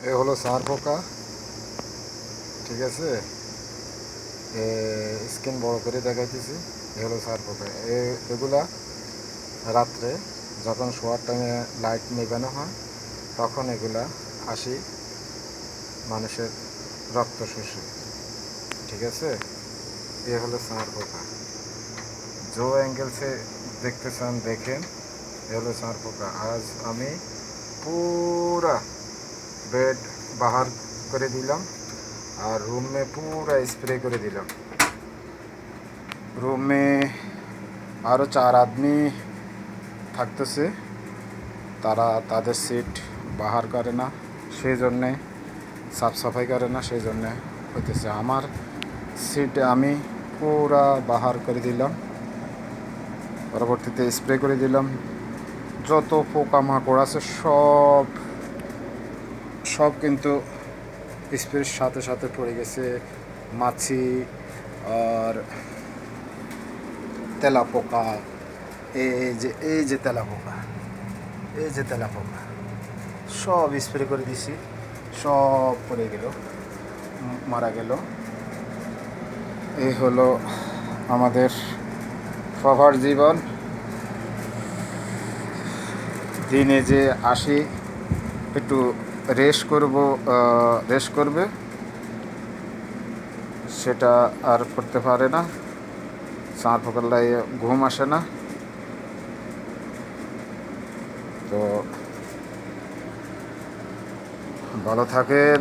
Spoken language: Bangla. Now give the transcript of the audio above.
এ হলো সার পোকা, ঠিক আছে। স্ক্রিন বড় করে দেখাইতেছি। এ হলো সার পোকা। এগুলা রাত্রে যখন শোয়ার টাইমে লাইট নেবানো হয় তখন এগুলা আসি মানুষের রক্ত শুষে, ঠিক আছে। এ হলো সার পোকা। जो एंगल से देखते चान देखें। এ হলো সার পোকা। আজ আমি পুরা বেড বাহার করে দিলাম আর रूम में पूरा स्प्रे করে দিলাম। रूम में আরও 4 আদমি থাকতেছে, তারা তাদের সিট বাহার করে না, সেই জন্যে সাফ সাফাই করে না, সেই জন্যে হইতেছে। আমার সিট আমি পুরা বাহার করে দিলাম, পরবর্তীতে স্প্রে করে দিলাম। যত পোকামাকড় আছে সব সব কিন্তু স্প্রের সাথে সাথে পড়ে গেছে। মাছি আর তেলা পোকা, এই যে তেলা পোকা, এই যে তেলা পোকা, সব স্প্রে করে দিছি, সব পড়ে গেল, মারা গেল। এই হলো আমাদের সবার জীবন। দিনে যে আসি একটু রেস্ট করবে, সেটা আর করতে পারে না। সার পোকার লাগে ঘুম আসে না। তো ভালো থাকেন।